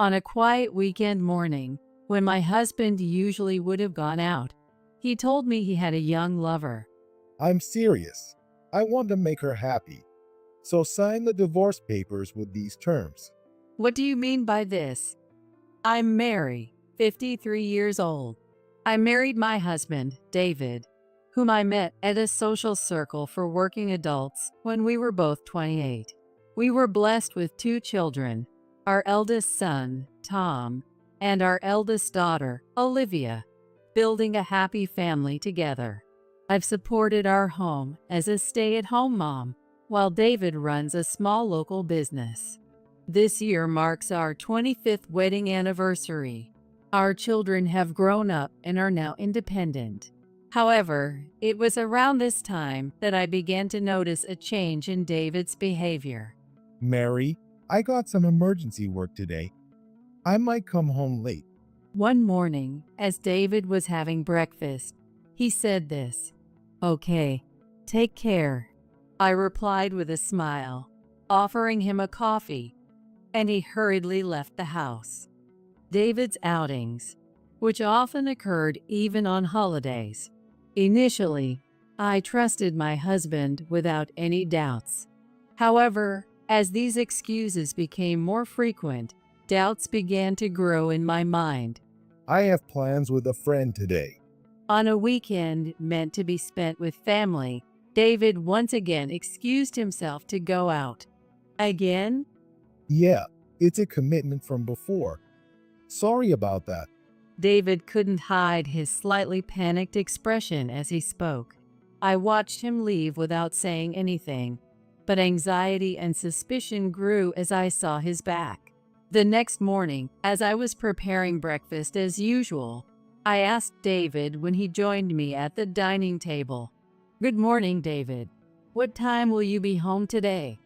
On a quiet weekend morning, when my husband usually would have gone out, he told me he had a young lover. I'm serious. I want to make her happy. So sign the divorce papers with these terms. What do you mean by this? I'm Mary, 53 years old. I married my husband, David, whom I met at a social circle for working adults when we were both 28. We were blessed with 2 children, our eldest son, Tom, and our eldest daughter, Olivia, building a happy family together. I've supported our home as a stay-at-home mom, while David runs a small local business. This year marks our 25th wedding anniversary. Our children have grown up and are now independent. However, it was around this time that I began to notice a change in David's behavior. Mary, I got some emergency work today. I might come home late. One morning, as David was having breakfast, he said this, "Okay, take care." I replied with a smile, offering him a coffee, and he hurriedly left the house. David's outings, which often occurred even on holidays. Initially, I trusted my husband without any doubts. However, as these excuses became more frequent, doubts began to grow in my mind. I have plans with a friend today. On a weekend meant to be spent with family, David once again excused himself to go out. Again? Yeah, it's a commitment from before. Sorry about that. David couldn't hide his slightly panicked expression as he spoke. I watched him leave without saying anything, but anxiety and suspicion grew as I saw his back. The next morning, as I was preparing breakfast as usual, I asked David when he joined me at the dining table. "Good morning, David. What time will you be home today?"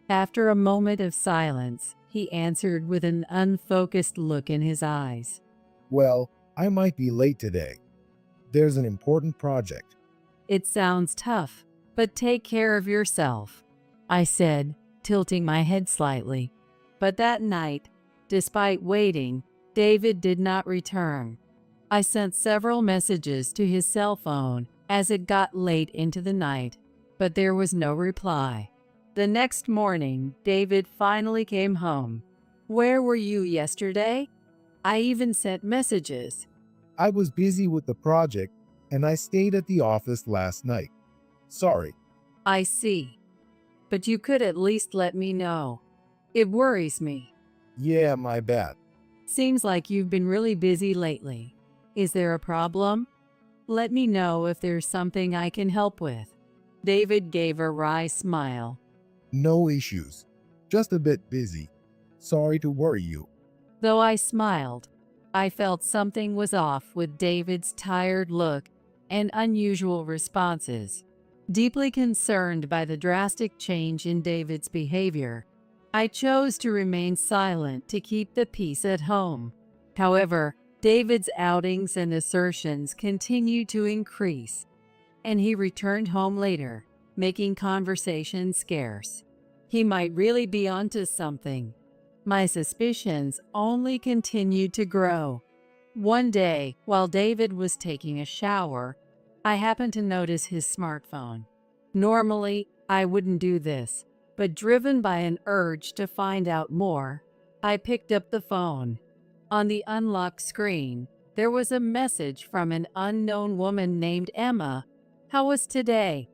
After a moment of silence, he answered with an unfocused look in his eyes. Well, I might be late today. There's an important project. "It sounds tough, but take care of yourself," I said, tilting my head slightly. But that night, despite waiting, David did not return. I sent several messages to his cell phone as it got late into the night, but there was no reply. The next morning, David finally came home. "Where were you yesterday?" I even sent messages. I was busy with the project and I stayed at the office last night. Sorry. "I see. But you could at least let me know. It worries me. Yeah, my bad. Seems like you've been really busy lately. Is there a problem? Let me know if there's something I can help with." David gave a wry smile. No issues. Just a bit busy. Sorry to worry you. Though I smiled, I felt something was off with David's tired look and unusual responses. Deeply concerned by the drastic change in David's behavior, I chose to remain silent to keep the peace at home. However, David's outings and assertions continued to increase, and he returned home later, making conversation scarce. He might really be onto something. My suspicions only continued to grow. One day, while David was taking a shower, I happened to notice his smartphone. Normally, I wouldn't do this, but driven by an urge to find out more, I picked up the phone. On the unlocked screen, there was a message from an unknown woman named Emma. "How was today?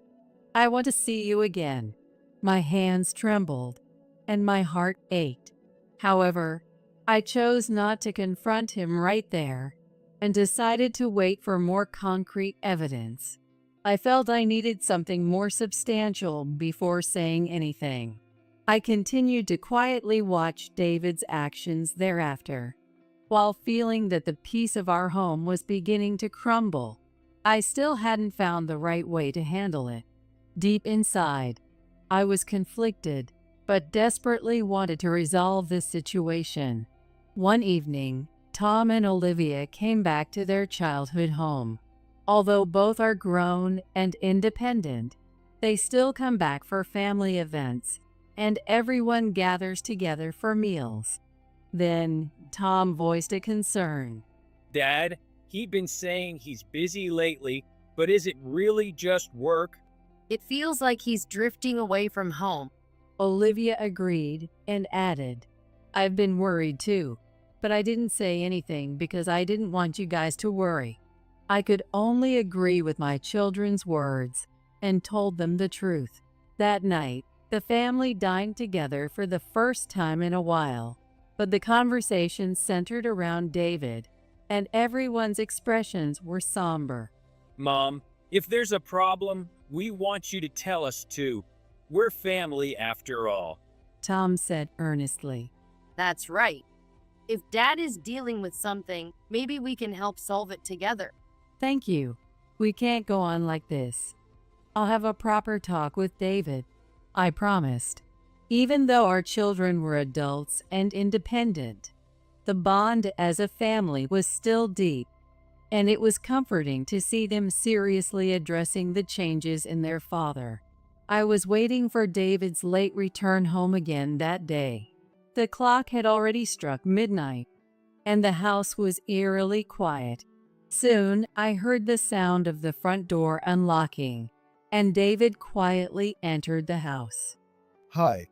I want to see you again." My hands trembled, and my heart ached. However, I chose not to confront him right there and decided to wait for more concrete evidence. I felt I needed something more substantial before saying anything. I continued to quietly watch David's actions thereafter. While feeling that the peace of our home was beginning to crumble, I still hadn't found the right way to handle it. Deep inside, I was conflicted, but desperately wanted to resolve this situation. One evening, Tom and Olivia came back to their childhood home. Although both are grown and independent, they still come back for family events, and everyone gathers together for meals. Then Tom voiced a concern. Dad, he's been saying he's busy lately, but is it really just work? It feels like he's drifting away from home. Olivia agreed and added, I've been worried too, but I didn't say anything because I didn't want you guys to worry. I could only agree with my children's words and told them the truth. That night, the family dined together for the first time in a while, but the conversation centered around David, and everyone's expressions were somber. Mom, if there's a problem, we want you to tell us too. We're family after all. Tom said earnestly. That's right. If Dad is dealing with something, maybe we can help solve it together. Thank you. We can't go on like this. I'll have a proper talk with David. I promised. Even though our children were adults and independent, the bond as a family was still deep, and it was comforting to see them seriously addressing the changes in their father. I was waiting for David's late return home again that day. The clock had already struck midnight, and the house was eerily quiet. Soon, I heard the sound of the front door unlocking, and David quietly entered the house. Hi.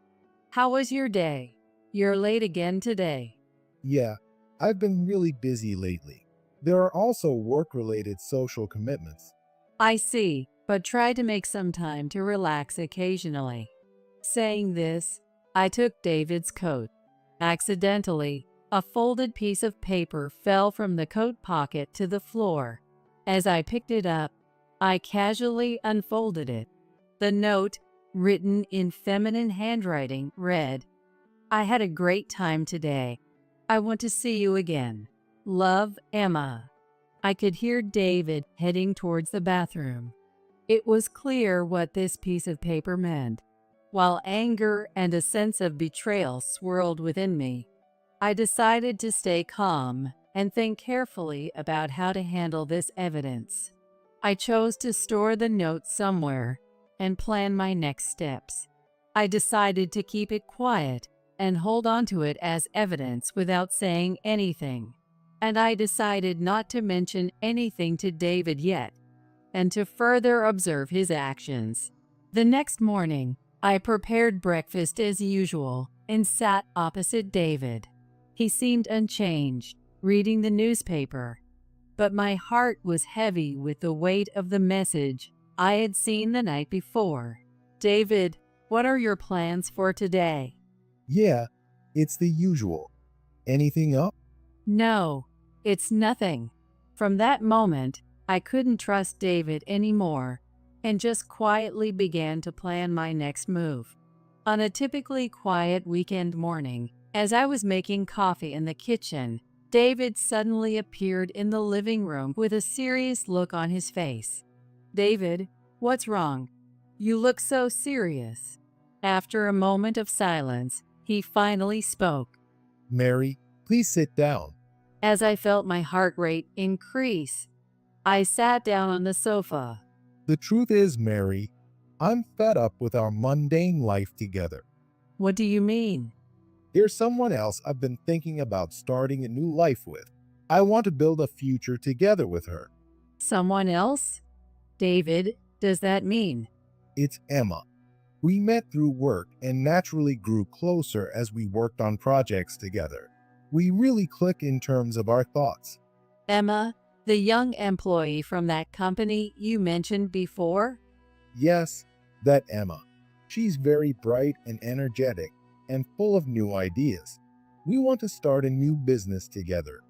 How was your day? You're late again today. Yeah, I've been really busy lately. There are also work-related social commitments. I see, but try to make some time to relax occasionally. Saying this, I took David's coat. Accidentally, a folded piece of paper fell from the coat pocket to the floor. As I picked it up, I casually unfolded it. The note, written in feminine handwriting, read, I had a great time today. I want to see you again. Love, Emma. I could hear David heading towards the bathroom. It was clear what this piece of paper meant. While anger and a sense of betrayal swirled within me, I decided to stay calm and think carefully about how to handle this evidence. I chose to store the note somewhere and plan my next steps. I decided to keep it quiet and hold on to it as evidence without saying anything. And I decided not to mention anything to David yet, and to further observe his actions. The next morning, I prepared breakfast as usual and sat opposite David. He seemed unchanged, reading the newspaper, but my heart was heavy with the weight of the message I had seen the night before. David, what are your plans for today? Yeah, it's the usual. Anything up? No, it's nothing. From that moment, I couldn't trust David anymore and just quietly began to plan my next move. On a typically quiet weekend morning, as I was making coffee in the kitchen, David suddenly appeared in the living room with a serious look on his face. David, what's wrong? You look so serious. After a moment of silence, he finally spoke. Mary, please sit down. As I felt my heart rate increase, I sat down on the sofa. The truth is, Mary, I'm fed up with our mundane life together. What do you mean? There's someone else I've been thinking about starting a new life with. I want to build a future together with her. Someone else? David, does that mean? It's Emma. We met through work and naturally grew closer as we worked on projects together. We really click in terms of our thoughts. Emma, the young employee from that company you mentioned before? Yes, that Emma. She's very bright and energetic and full of new ideas. We want to start a new business together,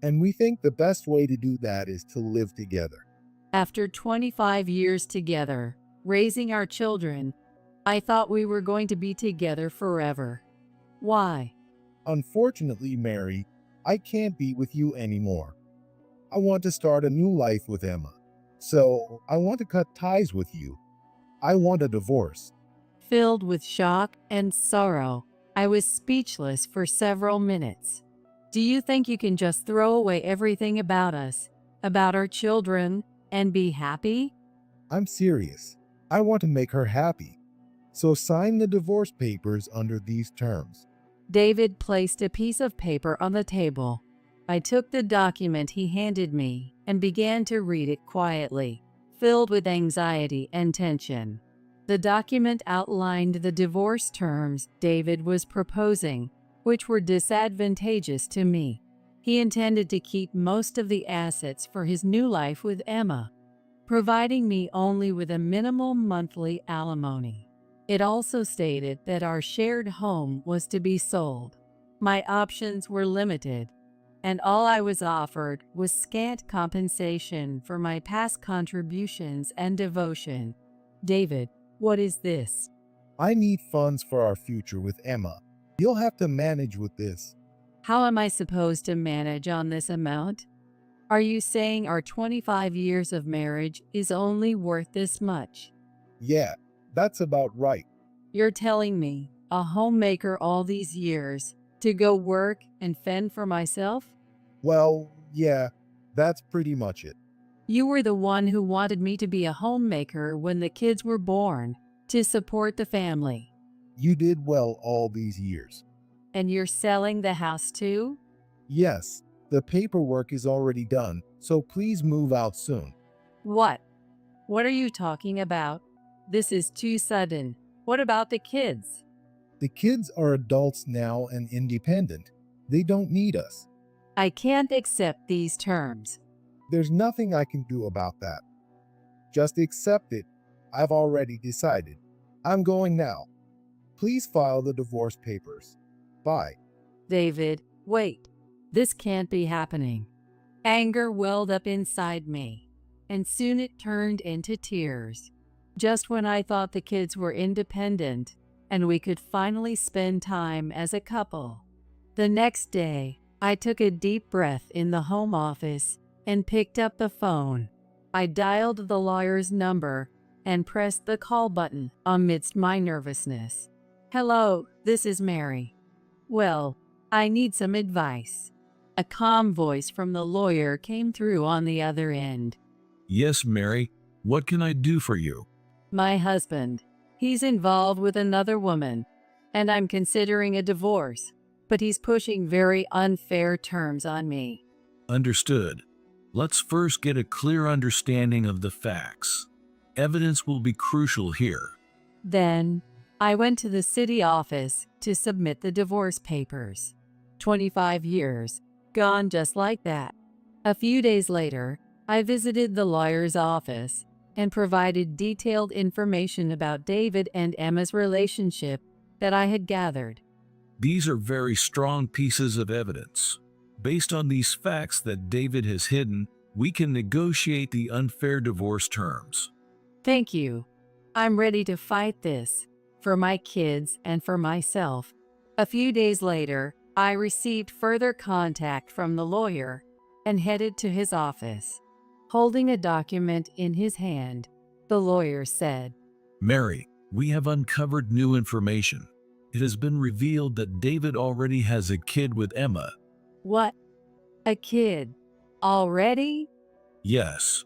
and we think the best way to do that is to live together. After 25 years together, raising our children, I thought we were going to be together forever. Why? Unfortunately, Mary, I can't be with you anymore. I want to start a new life with Emma, so I want to cut ties with you. I want a divorce. Filled with shock and sorrow, I was speechless for several minutes. Do you think you can just throw away everything about us, about our children, and be happy? I'm serious. I want to make her happy. So sign the divorce papers under these terms. David placed a piece of paper on the table. I took the document he handed me and began to read it quietly, filled with anxiety and tension. The document outlined the divorce terms David was proposing, which were disadvantageous to me. He intended to keep most of the assets for his new life with Emma, providing me only with a minimal monthly alimony. It also stated that our shared home was to be sold. My options were limited, and all I was offered was scant compensation for my past contributions and devotion. David, what is this? I need funds for our future with Emma. You'll have to manage with this. How am I supposed to manage on this amount? Are you saying our 25 years of marriage is only worth this much? Yeah, that's about right. You're telling me, a homemaker all these years, to go work and fend for myself? Well, yeah, that's pretty much it. You were the one who wanted me to be a homemaker when the kids were born, to support the family. You did well all these years. And you're selling the house too? Yes, the paperwork is already done, so please move out soon. What? What are you talking about? This is too sudden. What about the kids? The kids are adults now and independent. They don't need us. I can't accept these terms. There's nothing I can do about that. Just accept it. I've already decided. I'm going now. Please file the divorce papers. Bye. David, wait. This can't be happening. Anger welled up inside me, and soon it turned into tears. Just when I thought the kids were independent and we could finally spend time as a couple. The next day, I took a deep breath in the home office and picked up the phone. I dialed the lawyer's number and pressed the call button amidst my nervousness. Hello, this is Mary. Well, I need some advice. A calm voice from the lawyer came through on the other end. Yes, Mary. What can I do for you? My husband. He's involved with another woman, and I'm considering a divorce, but he's pushing very unfair terms on me. Understood. Let's first get a clear understanding of the facts. Evidence will be crucial here. Then, I went to the city office to submit the divorce papers. 25 years, gone just like that. A few days later, I visited the lawyer's office and provided detailed information about David and Emma's relationship that I had gathered. These are very strong pieces of evidence. Based on these facts that David has hidden, we can negotiate the unfair divorce terms. Thank you. I'm ready to fight this, for my kids and for myself. A few days later, I received further contact from the lawyer and headed to his office. Holding a document in his hand, the lawyer said, Mary, we have uncovered new information. It has been revealed that David already has a kid with Emma. What? A kid? Already? Yes.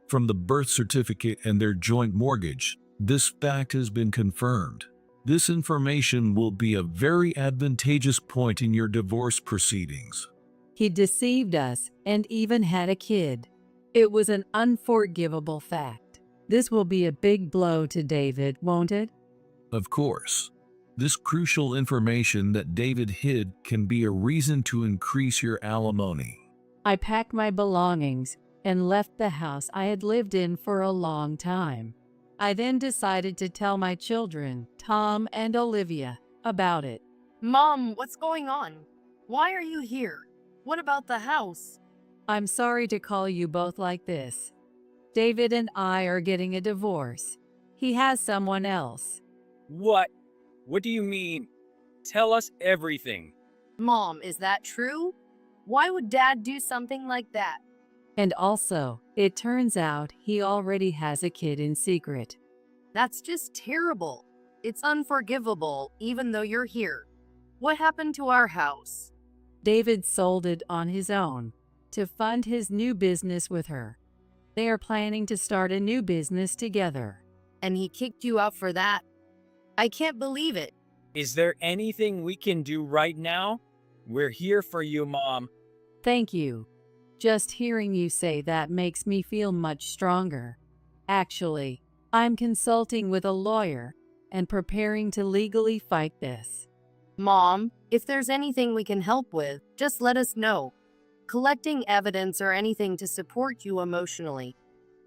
From the birth certificate and their joint mortgage, this fact has been confirmed. This information will be a very advantageous point in your divorce proceedings. He deceived us and even had a kid. It was an unforgivable fact. This will be a big blow to David, won't it? Of course. This crucial information that David hid can be a reason to increase your alimony. I packed my belongings and left the house I had lived in for a long time. I then decided to tell my children, Tom and Olivia, about it. Mom, what's going on? Why are you here? What about the house? I'm sorry to call you both like this. David and I are getting a divorce. He has someone else. What? What do you mean? Tell us everything. Mom, is that true? Why would Dad do something like that? And also, it turns out he already has a kid in secret. That's just terrible. It's unforgivable, even though you're here. What happened to our house? David sold it on his own to fund his new business with her. They are planning to start a new business together. And he kicked you out for that? I can't believe it. Is there anything we can do right now? We're here for you, Mom. Thank you. Just hearing you say that makes me feel much stronger. Actually, I'm consulting with a lawyer and preparing to legally fight this. Mom, if there's anything we can help with, just let us know. Collecting evidence or anything to support you emotionally.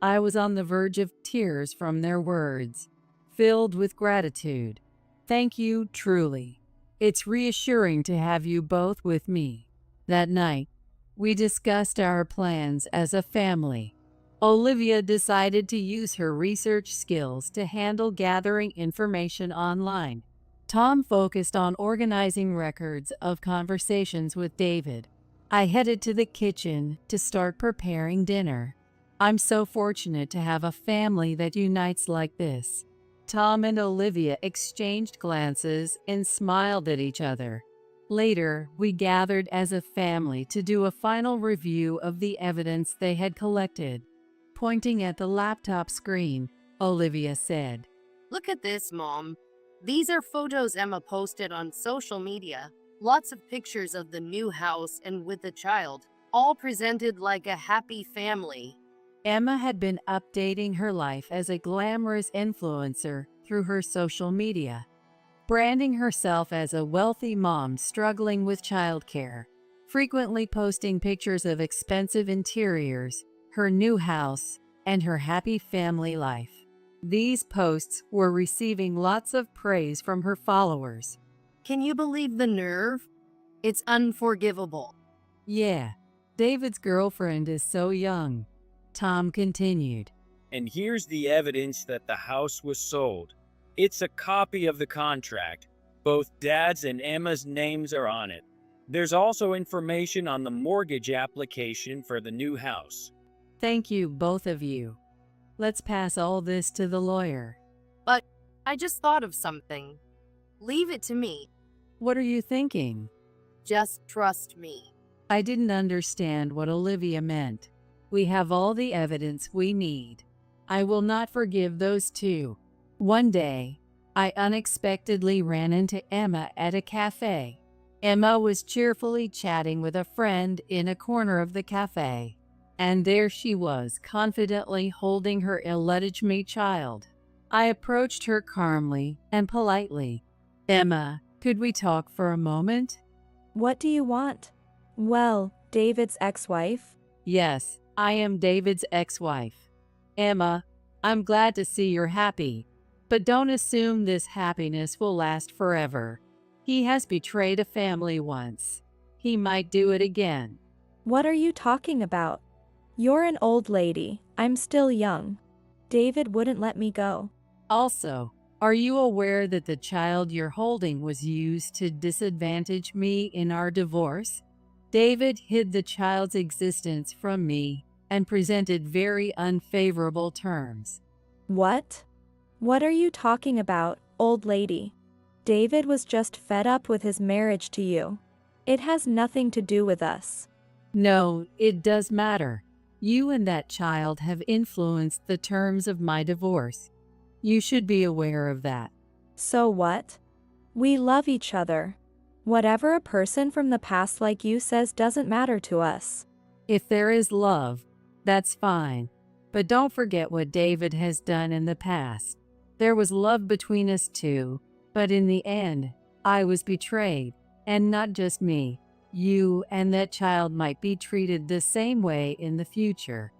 I was on the verge of tears from their words, filled with gratitude. Thank you, truly. It's reassuring to have you both with me. That night, we discussed our plans as a family. Olivia decided to use her research skills to handle gathering information online. Tom focused on organizing records of conversations with David. I headed to the kitchen to start preparing dinner. I'm so fortunate to have a family that unites like this. Tom and Olivia exchanged glances and smiled at each other. Later, we gathered as a family to do a final review of the evidence they had collected. Pointing at the laptop screen, Olivia said, Look at this, Mom. These are photos Emma posted on social media. Lots of pictures of the new house and with the child, all presented like a happy family. Emma had been updating her life as a glamorous influencer through her social media, branding herself as a wealthy mom struggling with childcare, frequently posting pictures of expensive interiors, her new house, and her happy family life. These posts were receiving lots of praise from her followers. Can you believe the nerve? It's unforgivable. Yeah, David's girlfriend is so young, Tom continued. And here's the evidence that the house was sold. It's a copy of the contract. Both Dad's and Emma's names are on it. There's also information on the mortgage application for the new house. Thank you, both of you. Let's pass all this to the lawyer. But I just thought of something. Leave it to me. What are you thinking? Just trust me. I didn't understand what Olivia meant. We have all the evidence we need. I will not forgive those two. One day, I unexpectedly ran into Emma at a cafe. Emma was cheerfully chatting with a friend in a corner of the cafe. And there she was, confidently holding her illegitimate child. I approached her calmly and politely. Emma, could we talk for a moment? What do you want? Well, David's ex-wife? Yes, I am David's ex-wife. Emma, I'm glad to see you're happy, but don't assume this happiness will last forever. He has betrayed a family once. He might do it again. What are you talking about? You're an old lady. I'm still young. David wouldn't let me go. Also, are you aware that the child you're holding was used to disadvantage me in our divorce? David hid the child's existence from me and presented very unfavorable terms. What? What are you talking about, old lady? David was just fed up with his marriage to you. It has nothing to do with us. No, it does matter. You and that child have influenced the terms of my divorce. You should be aware of that. So what? We love each other. Whatever a person from the past like you says doesn't matter to us. If there is love, that's fine. But don't forget what David has done in the past. There was love between us two, but in the end, I was betrayed. And not just me. You and that child might be treated the same way in the future.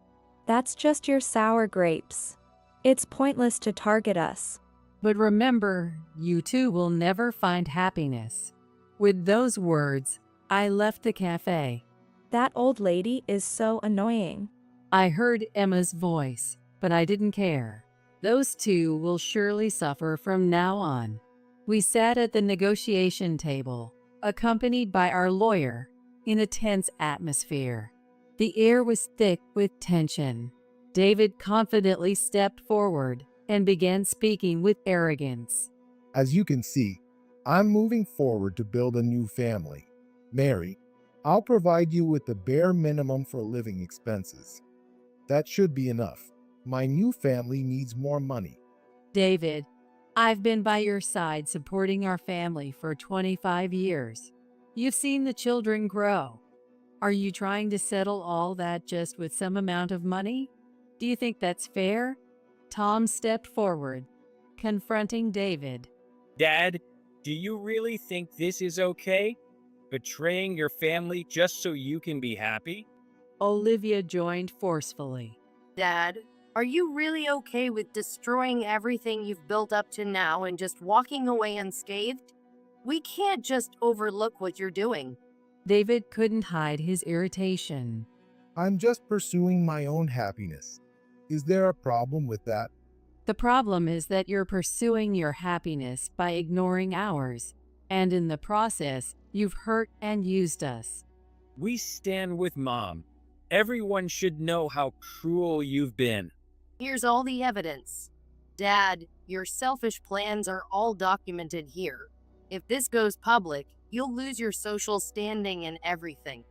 That's just your sour grapes. It's pointless to target us. But remember, you two will never find happiness. With those words, I left the cafe. That old lady is so annoying. I heard Emma's voice, but I didn't care. Those two will surely suffer from now on. We sat at the negotiation table, accompanied by our lawyer, in a tense atmosphere. The air was thick with tension. David confidently stepped forward and began speaking with arrogance. As you can see, I'm moving forward to build a new family. Mary, I'll provide you with the bare minimum for living expenses. That should be enough. My new family needs more money. David, I've been by your side supporting our family for 25 years. You've seen the children grow. Are you trying to settle all that just with some amount of money? Do you think that's fair? Tom stepped forward, confronting David. Dad, do you really think this is okay? Betraying your family just so you can be happy? Olivia joined forcefully. Dad, are you really okay with destroying everything you've built up to now and just walking away unscathed? We can't just overlook what you're doing. David couldn't hide his irritation. I'm just pursuing my own happiness. Is there a problem with that? The problem is that you're pursuing your happiness by ignoring ours, and in the process, you've hurt and used us. We stand with Mom. Everyone should know how cruel you've been. Here's all the evidence. Dad, your selfish plans are all documented here. If this goes public, you'll lose your social standing and everything.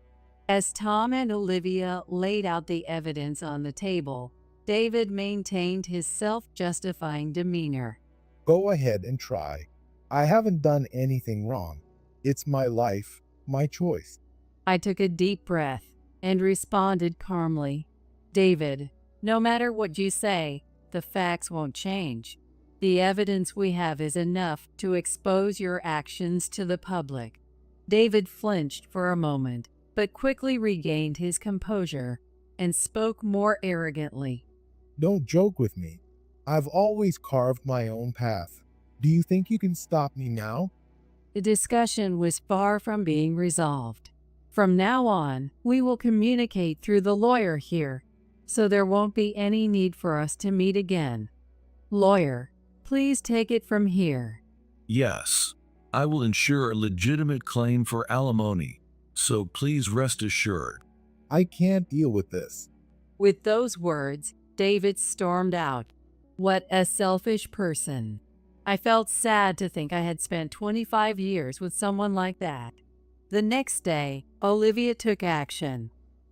As Tom and Olivia laid out the evidence on the table, David maintained his self-justifying demeanor. Go ahead and try. I haven't done anything wrong. It's my life, my choice. I took a deep breath and responded calmly. David, no matter what you say, the facts won't change. The evidence we have is enough to expose your actions to the public. David flinched for a moment, but quickly regained his composure and spoke more arrogantly. Don't joke with me. I've always carved my own path. Do you think you can stop me now? The discussion was far from being resolved. From now on, we will communicate through the lawyer here, so there won't be any need for us to meet again. Lawyer, please take it from here. Yes, I will ensure a legitimate claim for alimony, so please rest assured. I can't deal with this. With those words, David stormed out. What a selfish person. I felt sad to think I had spent 25 years with someone like that. The next day, Olivia took action.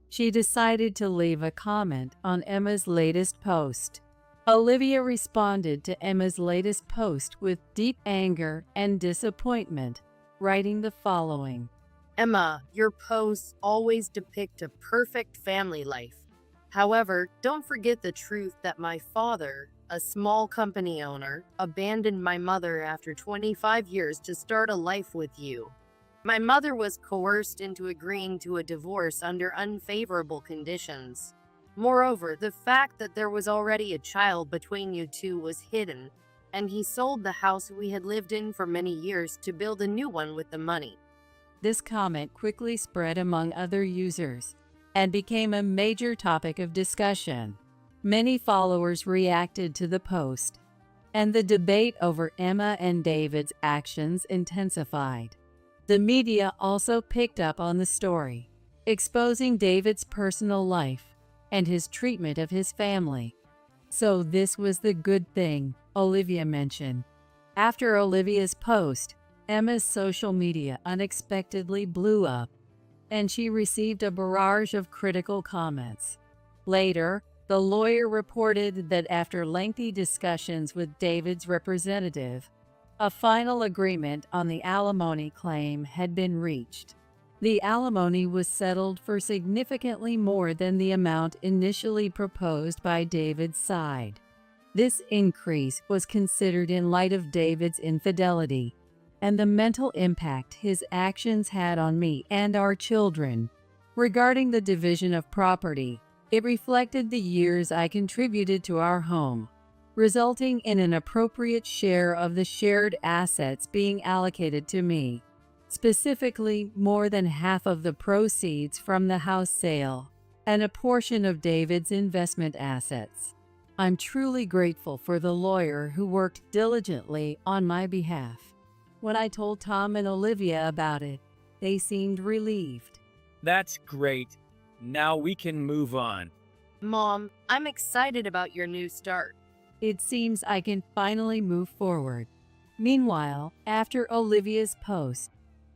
She decided to leave a comment on Emma's latest post. Olivia responded to Emma's latest post with deep anger and disappointment, writing the following. Emma, your posts always depict a perfect family life. However, don't forget the truth that my father, a small company owner, abandoned my mother after 25 years to start a life with you. My mother was coerced into agreeing to a divorce under unfavorable conditions. Moreover, the fact that there was already a child between you two was hidden, and he sold the house we had lived in for many years to build a new one with the money. This comment quickly spread among other users and became a major topic of discussion. Many followers reacted to the post, and the debate over Emma and David's actions intensified. The media also picked up on the story, exposing David's personal life and his treatment of his family. So this was the good thing, Olivia mentioned. After Olivia's post, Emma's social media unexpectedly blew up, and she received a barrage of critical comments. Later, the lawyer reported that after lengthy discussions with David's representative, a final agreement on the alimony claim had been reached. The alimony was settled for significantly more than the amount initially proposed by David's side. This increase was considered in light of David's infidelity and the mental impact his actions had on me and our children. Regarding the division of property, it reflected the years I contributed to our home, resulting in an appropriate share of the shared assets being allocated to me, specifically more than half of the proceeds from the house sale and a portion of David's investment assets. I'm truly grateful for the lawyer who worked diligently on my behalf. When I told Tom and Olivia about it, they seemed relieved. That's great. Now we can move on. Mom, I'm excited about your new start. It seems I can finally move forward. Meanwhile, after Olivia's post,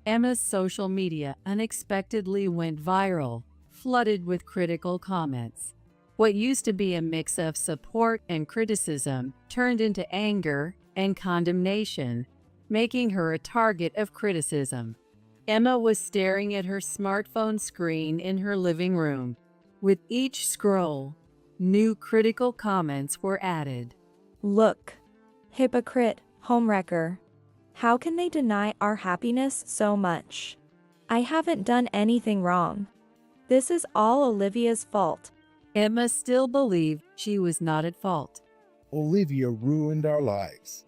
Emma's social media unexpectedly went viral, flooded with critical comments. What used to be a mix of support and criticism turned into anger, and condemnation, making her a target of criticism. Emma was staring at her smartphone screen in her living room. With each scroll, new critical comments were added. Look. Hypocrite, homewrecker. How can they deny our happiness so much? I haven't done anything wrong. This is all Olivia's fault. Emma still believed she was not at fault. Olivia ruined our lives.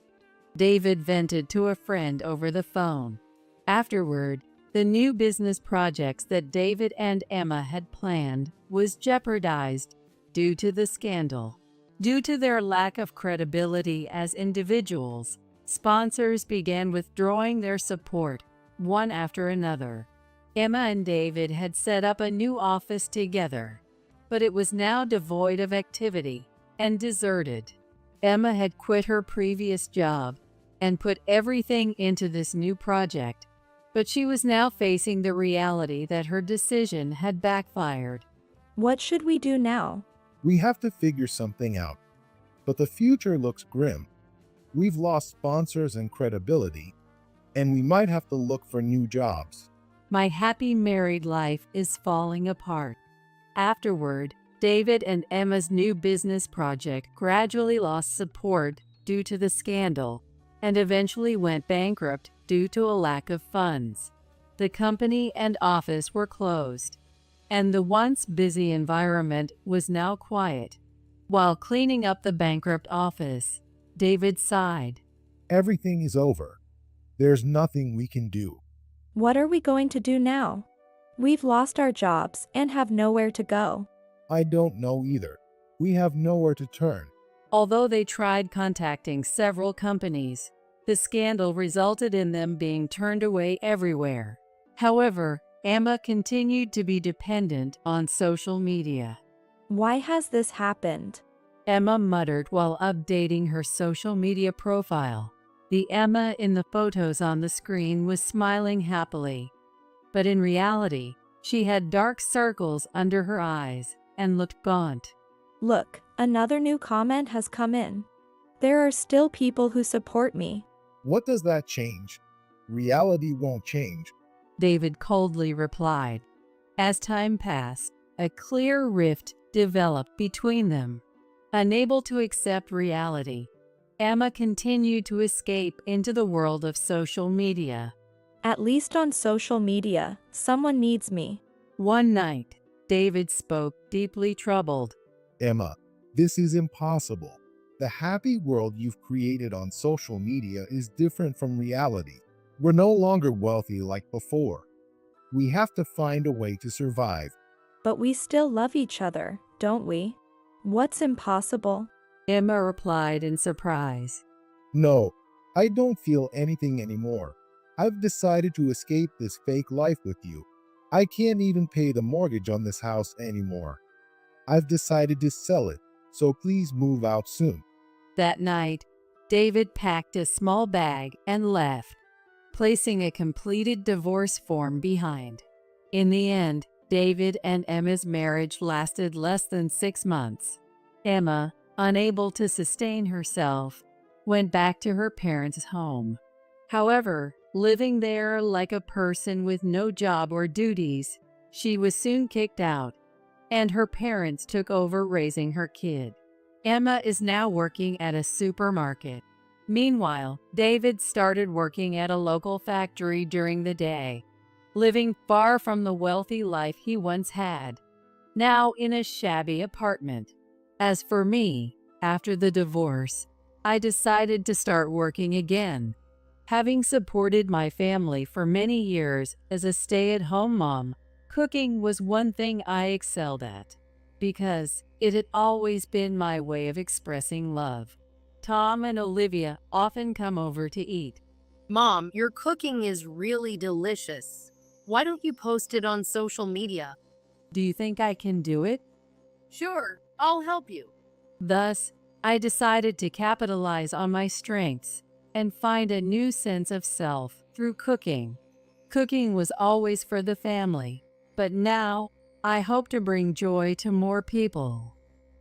David vented to a friend over the phone. Afterward, the new business projects that David and Emma had planned was jeopardized due to the scandal. Due to their lack of credibility as individuals, sponsors began withdrawing their support, one after another. Emma and David had set up a new office together, but it was now devoid of activity and deserted. Emma had quit her previous job and put everything into this new project, but she was now facing the reality that her decision had backfired. What should we do now? We have to figure something out. But the future looks grim. We've lost sponsors and credibility, and we might have to look for new jobs. My happy married life is falling apart. Afterward, David and Emma's new business project gradually lost support due to the scandal and eventually went bankrupt due to a lack of funds. The company and office were closed, and the once busy environment was now quiet. While cleaning up the bankrupt office, David sighed. Everything is over. There's nothing we can do. What are we going to do now? We've lost our jobs and have nowhere to go. I don't know either. We have nowhere to turn. Although they tried contacting several companies, the scandal resulted in them being turned away everywhere. However, Emma continued to be dependent on social media. Why has this happened? Emma muttered while updating her social media profile. The Emma in the photos on the screen was smiling happily, but in reality, she had dark circles under her eyes and looked gaunt. Look, another new comment has come in. There are still people who support me. What does that change? Reality won't change. David coldly replied. As time passed, a clear rift developed between them. Unable to accept reality, Emma continued to escape into the world of social media. At least on social media, someone needs me. One night, David spoke, deeply troubled. Emma, this is impossible. The happy world you've created on social media is different from reality. We're no longer wealthy like before. We have to find a way to survive. But we still love each other, don't we? What's impossible? Emma replied in surprise. No, I don't feel anything anymore. I've decided to escape this fake life with you. I can't even pay the mortgage on this house anymore. I've decided to sell it, so please move out soon. That night, David packed a small bag and left, placing a completed divorce form behind. In the end, David and Emma's marriage lasted less than 6 months. Emma, unable to sustain herself, went back to her parents' home. However, living there like a person with no job or duties, she was soon kicked out, and her parents took over raising her kid. Emma is now working at a supermarket. Meanwhile, David started working at a local factory during the day, living far from the wealthy life he once had, now in a shabby apartment. As for me, after the divorce, I decided to start working again. Having supported my family for many years as a stay-at-home mom, cooking was one thing I excelled at, because it had always been my way of expressing love. Tom and Olivia often come over to eat. Mom, your cooking is really delicious. Why don't you post it on social media? Do you think I can do it? Sure, I'll help you. Thus, I decided to capitalize on my strengths and find a new sense of self through cooking. Cooking was always for the family, but now I hope to bring joy to more people.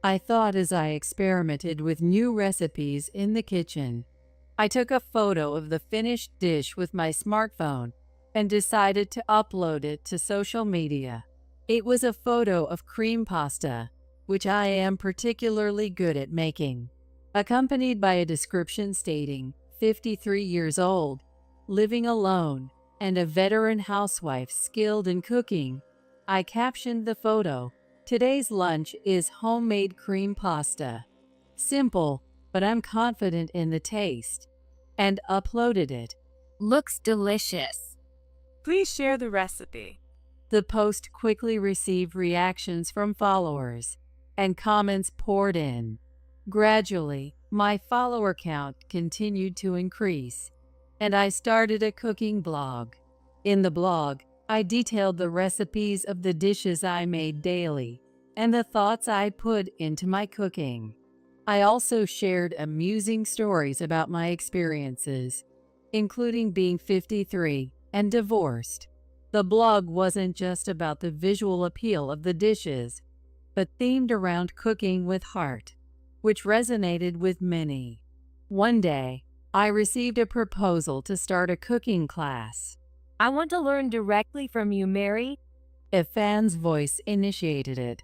I thought as I experimented with new recipes in the kitchen. I took a photo of the finished dish with my smartphone and decided to upload it to social media. It was a photo of cream pasta, which I am particularly good at making, accompanied by a description stating 53 years old, living alone, and a veteran housewife skilled in cooking. I captioned the photo, "Today's lunch is homemade cream pasta. Simple, but I'm confident in the taste," and uploaded it. Looks delicious. Please share the recipe. The post quickly received reactions from followers, and comments poured in. Gradually, my follower count continued to increase, and I started a cooking blog. In the blog, I detailed the recipes of the dishes I made daily and the thoughts I put into my cooking. I also shared amusing stories about my experiences, including being 53 and divorced. The blog wasn't just about the visual appeal of the dishes, but themed around cooking with heart, which resonated with many. One day, I received a proposal to start a cooking class. I want to learn directly from you, Mary. A fan's voice initiated it.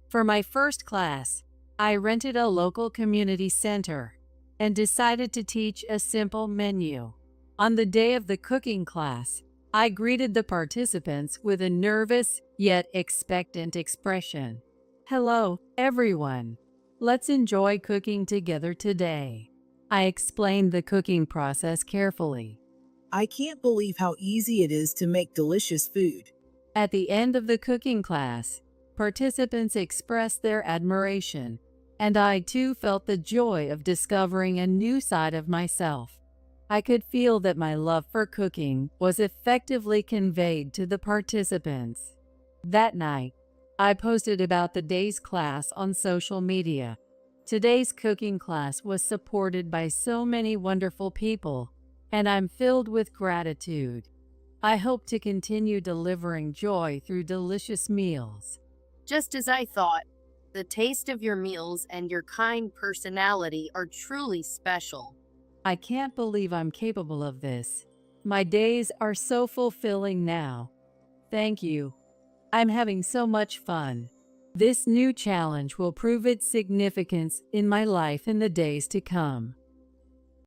For my first class, I rented a local community center and decided to teach a simple menu. On the day of the cooking class, I greeted the participants with a nervous yet expectant expression. "Hello, everyone. Let's enjoy cooking together today." I explained the cooking process carefully. I can't believe how easy it is to make delicious food. At the end of the cooking class, participants expressed their admiration, and I too felt the joy of discovering a new side of myself. I could feel that my love for cooking was effectively conveyed to the participants. That night, I posted about the day's class on social media. Today's cooking class was supported by so many wonderful people, and I'm filled with gratitude. I hope to continue delivering joy through delicious meals. Just as I thought, the taste of your meals and your kind personality are truly special. I can't believe I'm capable of this. My days are so fulfilling now. Thank you. I'm having so much fun. This new challenge will prove its significance in my life in the days to come.